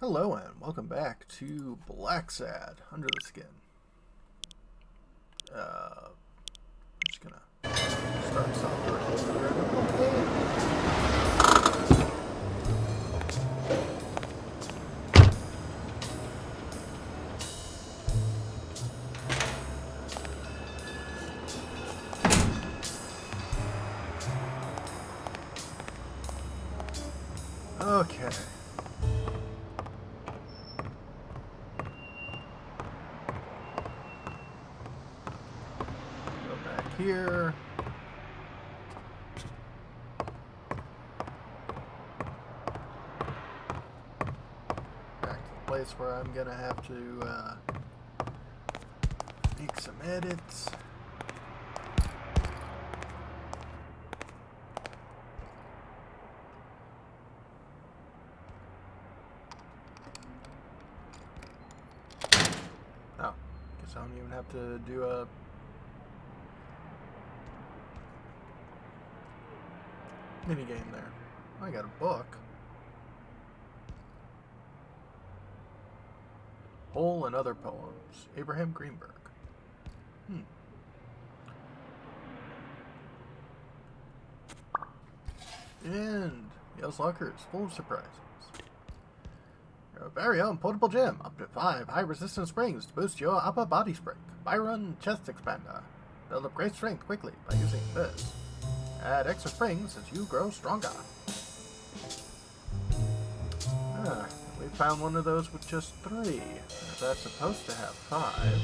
Hello and welcome back to Blacksad, Under the Skin. I'm just gonna start software here. Okay. Here. Back to the place where I'm gonna have to make some edits. Oh, guess I don't even have to do a mini game there. I got a book. Hole and Other Poems. Abraham Greenberg. And Yale's Locker is full of surprises. Your very own portable gym. Up to 5 high-resistance springs to boost your upper body strength. Byron Chest Expander. Build up great strength quickly by using this. Add extra springs as you grow stronger. We found one of those with just 3. That's supposed to have 5.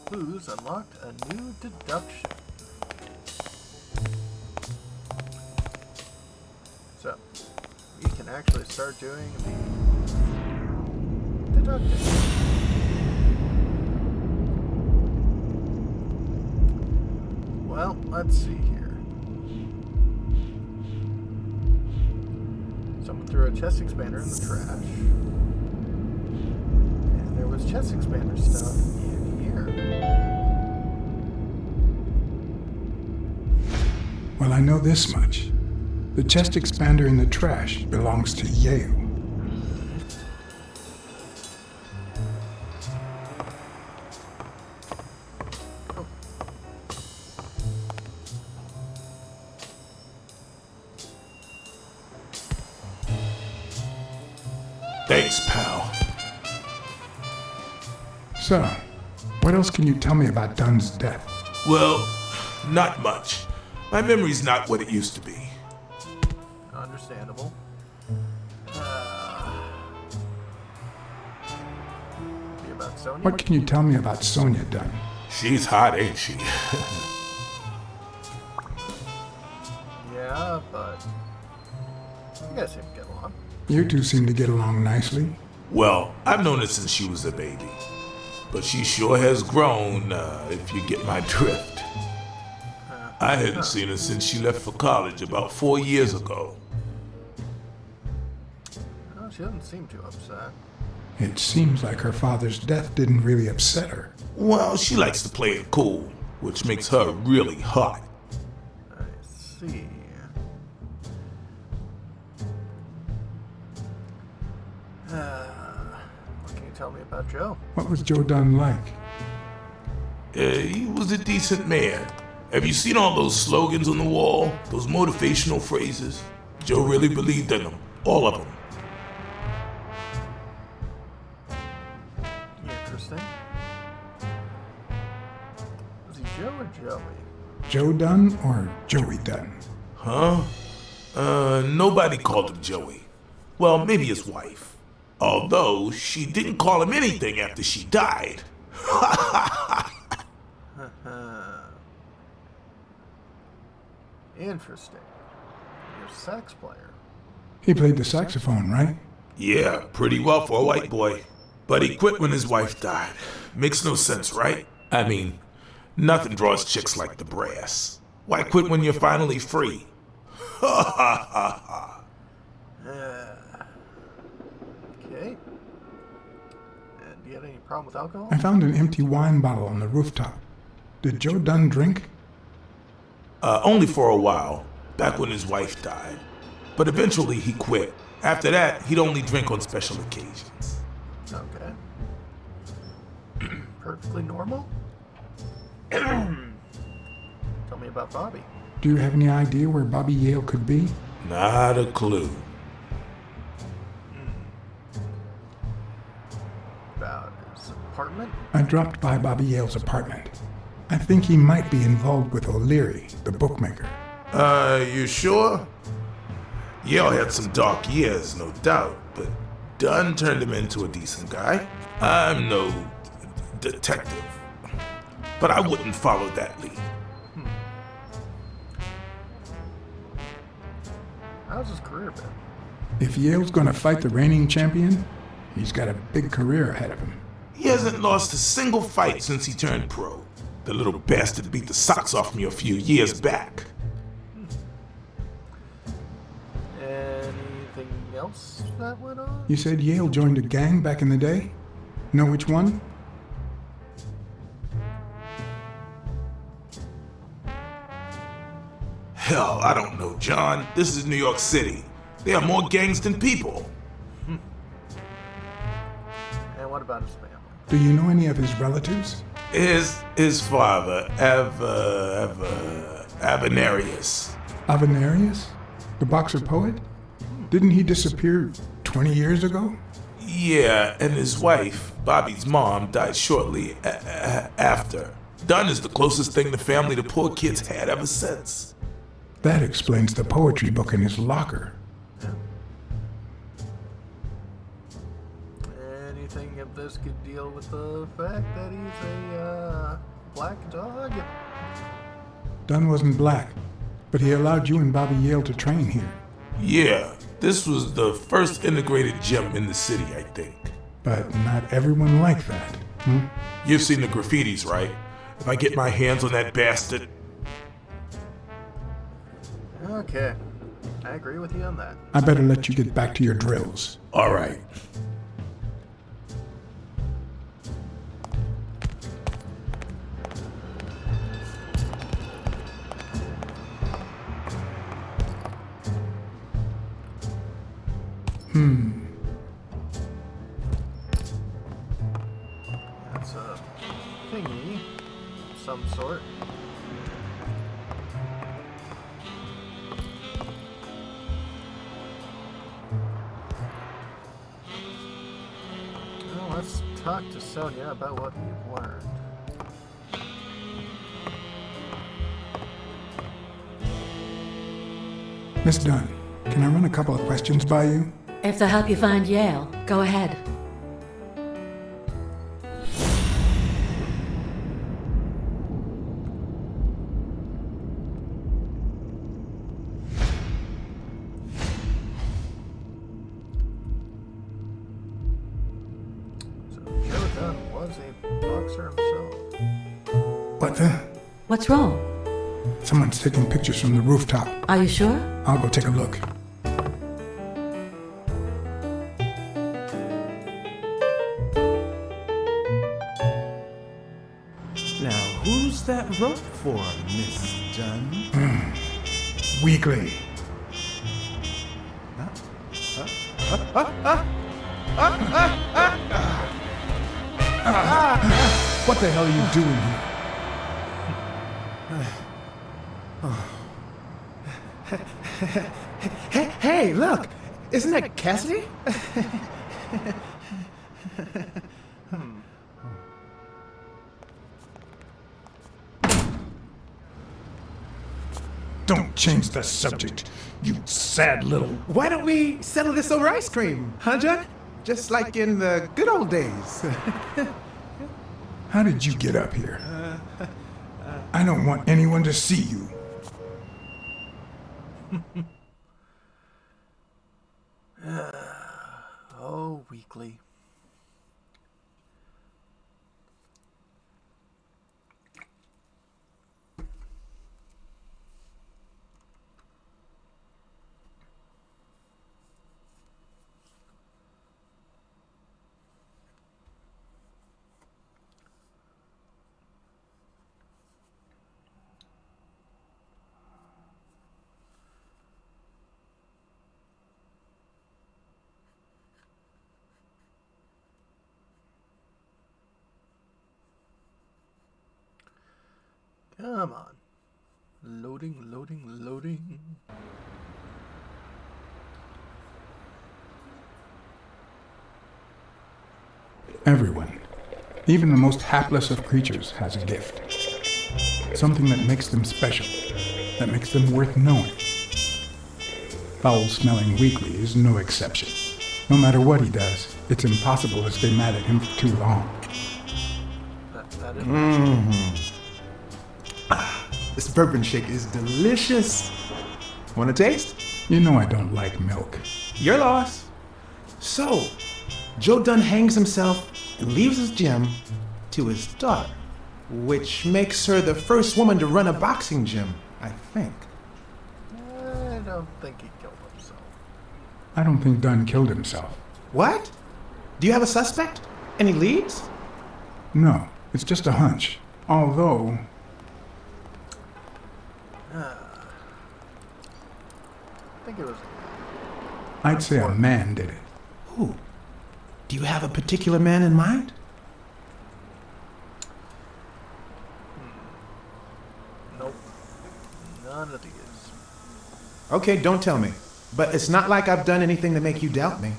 Clues unlocked a new deduction. So, we can actually start doing the deducting. Well, let's see here. Someone threw a chest expander in the trash. And there was chest expander stuff in here. Well, I know this much. The chest expander in the trash belongs to Yale. Oh. Thanks, pal. So, what else can you tell me about Dunn's death? Well, not much. My memory's not what it used to be. Understandable. Be about Sonya? What can you tell me about Sonya Dunn? She's hot, ain't she? Yeah, but you guys seem to get along. You two seem to get along nicely. Well, I've known her since she was a baby. But she sure has grown, if you get my drift. I hadn't seen her since she left for college about 4 years ago. Well, she doesn't seem too upset. It seems like her father's death didn't really upset her. Well, she likes to play it cool, which makes her really hot. I see. What can you tell me about Joe? What was Joe Dunn like? He was a decent man. Have you seen all those slogans on the wall? Those motivational phrases? Joe really believed in them. All of them. Interesting. Was he Joe or Joey? Joe Dunn or Joey Dunn? Huh? Nobody called him Joey. Well, maybe his wife. Although, she didn't call him anything after she died. Interesting. You're a sax player. He played the saxophone, right? Yeah, pretty well for a white boy. But he quit when his wife died. Makes no sense, right? I mean, nothing draws chicks like the brass. Why quit when you're finally free? Ha ha ha ha. you had any problem with alcohol? I found an empty wine bottle on the rooftop. Did Joe Dunn drink? Only for a while, back when his wife died. But eventually he quit. After that, he'd only drink on special occasions. Okay. Perfectly normal? Tell me about Bobby. Do you have any idea where Bobby Yale could be? Not a clue. About his apartment? I dropped by Bobby Yale's apartment. I think he might be involved with O'Leary, the bookmaker. You sure? Yale had some dark years, no doubt, but Dunn turned him into a decent guy. I'm no detective, but I wouldn't follow that lead. How's his career been? If Yale's gonna fight the reigning champion, he's got a big career ahead of him. He hasn't lost a single fight since he turned pro. The little bastard beat the socks off me a few years back. Anything else that went on? You said Yale joined a gang back in the day? Know which one? Hell, I don't know, John. This is New York City. There are more gangs than people. And what about his family? Do you know any of his relatives? His father, Avenarius. Avenarius? The boxer poet? Didn't he disappear 20 years ago? Yeah, and his wife, Bobby's mom, died shortly after. Dunn is the closest thing the family the poor kids had ever since. That explains the poetry book in his locker. Anything of this could deal with the fact that he's a black dog? Dunn wasn't black, but he allowed you and Bobby Yale to train here. Yeah, this was the first integrated gym in the city, I think. But not everyone liked that. You've seen the graffitis, right? If I get my hands on that bastard... Okay, I agree with you on that. I better let you get back to your drills. All right. That's a thingy of some sort. Well, let's talk to Sonia about what we've learned. Miss Dunn, can I run a couple of questions by you? If they'll help you find Yale, go ahead. So Joe Dunn was a boxer himself. What the? What's wrong? Someone's taking pictures from the rooftop. Are you sure? I'll go take a look. Now, who's that rope for, Miss Dunn? Weekly. What the hell are you doing here? Hey, look! Isn't that Cassidy? Don't change the subject, you sad little... Why don't we settle this over ice cream, huh, John? Just like in the good old days. How did you get up here? I don't want anyone to see you. Oh, Weekly. Come on. Loading, loading, loading. Everyone, even the most hapless of creatures, has a gift. Something that makes them special, that makes them worth knowing. Foul-smelling Weekly is no exception. No matter what he does, it's impossible to stay mad at him for too long. That is This bourbon shake is delicious. Want a taste? You know I don't like milk. Your loss. So, Joe Dunn hangs himself and leaves his gym to his daughter, which makes her the first woman to run a boxing gym, I think. I don't think he killed himself. I don't think Dunn killed himself. What? Do you have a suspect? Any leads? No, it's just a hunch. Although, I think it was. I'd say a man did it. Who? Do you have a particular man in mind? Nope. None of these. Okay, don't tell me. But it's not like I've done anything to make you doubt me.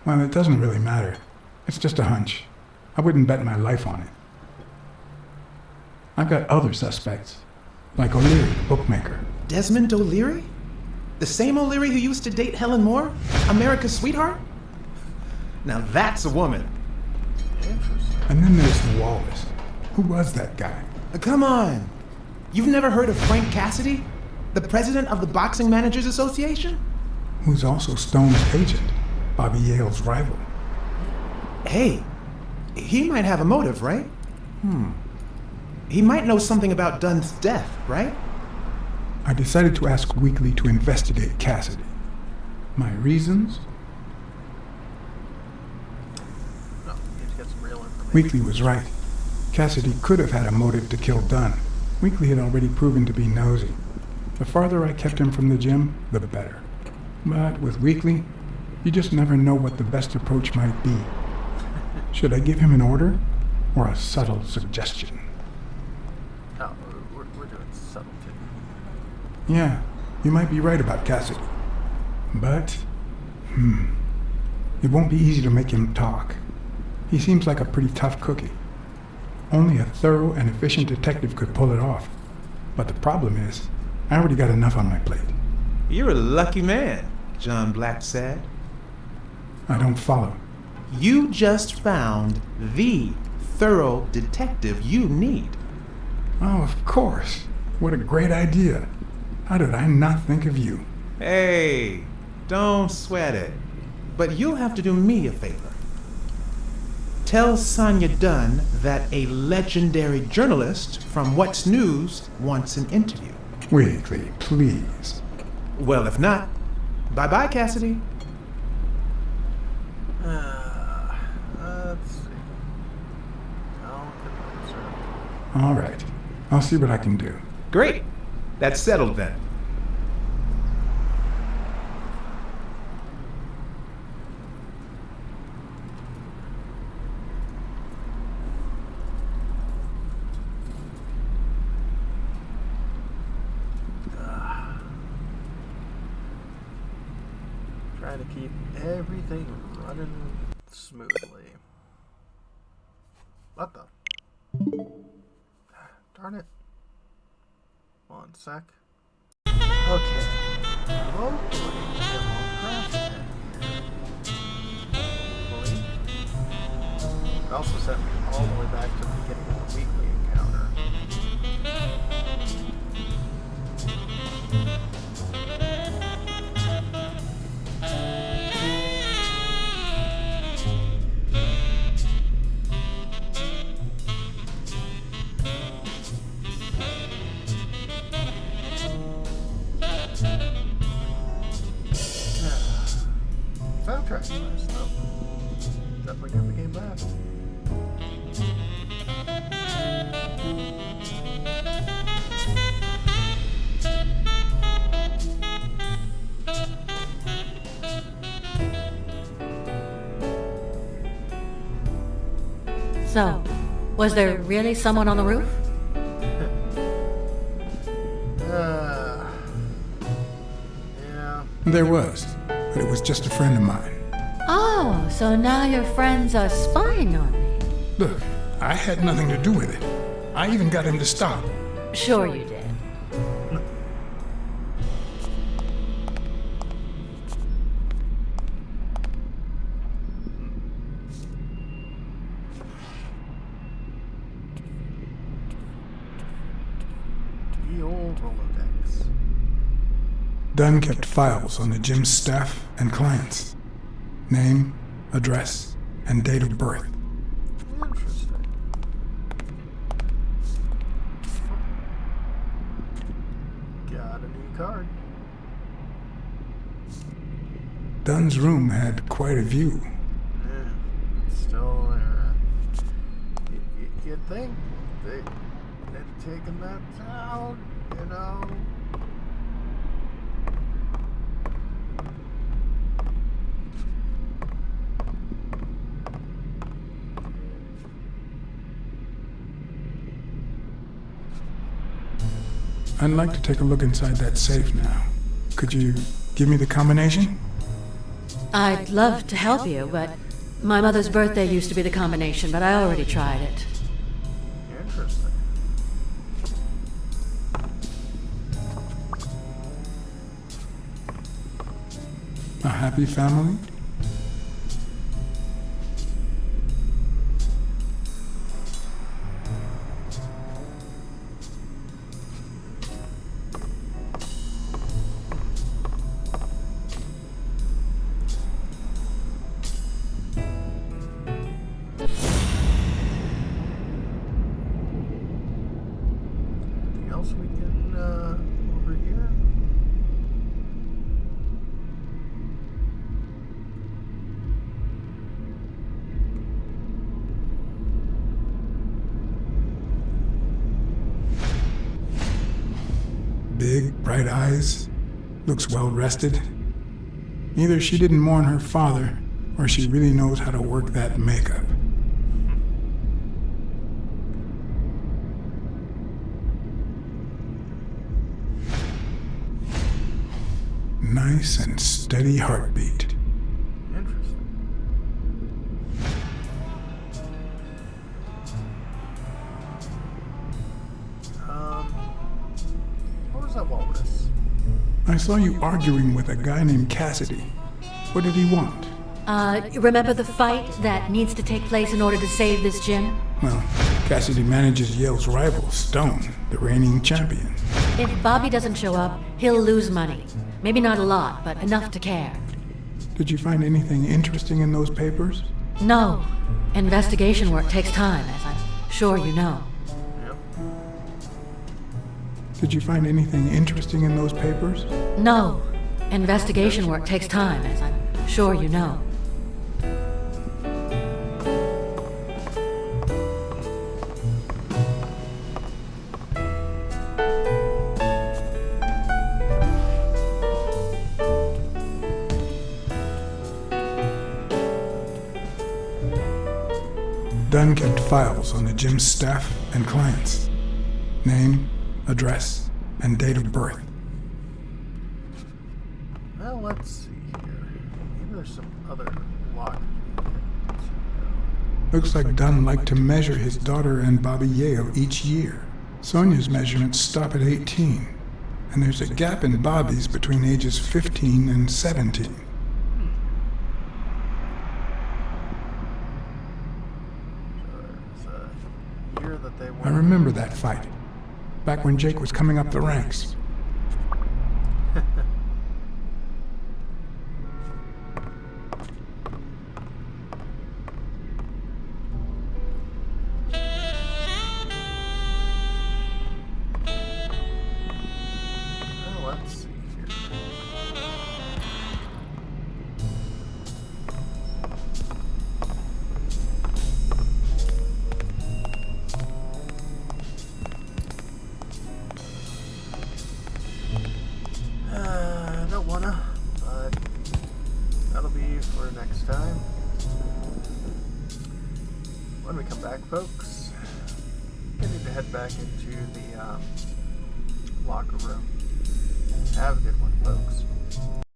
Well, it doesn't really matter. It's just a hunch. I wouldn't bet my life on it. I've got other suspects, like O'Leary, bookmaker. Desmond O'Leary? The same O'Leary who used to date Helen Moore? America's sweetheart? Now that's a woman. Interesting. And then there's Wallace. Who was that guy? Come on. You've never heard of Frank Cassidy? The president of the Boxing Managers Association? Who's also Stone's agent, Bobby Yale's rival. Hey, he might have a motive, right? He might know something about Dunn's death, right? I decided to ask Weekly to investigate Cassidy. My reasons? No, we need to get some real information. Weekly was right. Cassidy could have had a motive to kill Dunn. Weekly had already proven to be nosy. The farther I kept him from the gym, the better. But with Weekly, you just never know what the best approach might be. Should I give him an order or a subtle suggestion? Oh, we're doing subtlety. Yeah, you might be right about Cassidy. But, it won't be easy to make him talk. He seems like a pretty tough cookie. Only a thorough and efficient detective could pull it off. But the problem is, I already got enough on my plate. You're a lucky man, John Blacksad. I don't follow. You just found the thorough detective you need. Oh, of course. What a great idea. How did I not think of you? Hey, don't sweat it. But you'll have to do me a favor. Tell Sonia Dunn that a legendary journalist from What's News wants an interview. Weekly, please. Well, if not, bye-bye, Cassidy. Let's see. I'll get those, All right. I'll see what I can do. Great. That's settled then. Trying to keep everything running smoothly. What the? Darn it. One sec. Okay. Hopefully it won't crash again here. Hopefully. It also sent me all the way back to the beginning of the weekly encounter. Soundtrack's nice though. Definitely give the game back. So, was there really someone on the roof? Yeah. There was, but it was just a friend of mine. Oh, so now your friends are spying on me. Look, I had nothing to do with it. I even got him to stop. Sure you did. The old Rolodex. Dunn kept files on the gym's staff and clients. Name, address, and date of birth. Interesting. Got a new card. Dunn's room had quite a view. Yeah, it's still there. You'd think they'd taken that down, you know? I'd like to take a look inside that safe now. Could you give me the combination? I'd love to help you, but my mother's birthday used to be the combination, but I already tried it. Interesting. A happy family? Anything else we can, over here? Big, bright eyes. Looks well rested. Either she didn't mourn her father, or she really knows how to work that makeup. Nice and steady heartbeat. Interesting. What was that walrus? I saw you arguing with a guy named Cassidy. What did he want? Remember the fight that needs to take place in order to save this gym? Well, Cassidy manages Yale's rival, Stone, the reigning champion. If Bobby doesn't show up, he'll lose money. Maybe not a lot, but enough to care. Did you find anything interesting in those papers? No. Investigation work takes time, as I'm sure you know. Yep. Did you find anything interesting in those papers? No. Investigation work takes time, as I'm sure you know. Dunn kept files on the gym's staff and clients. Name, address, and date of birth. Well, let's see here. Maybe there's some other lockers we can check out. Looks like Dunn liked to measure his daughter and Bobby Yale each year. Sonia's measurements stop at 18, and there's a gap in Bobby's between ages 15 and 17. There's a year that they I remember that fight, back when Jake was coming up the ranks. Well, let's see here. Don't wanna, but that'll be for next time. when we come back, folks, I need to head back into the locker room. Have a good one, folks.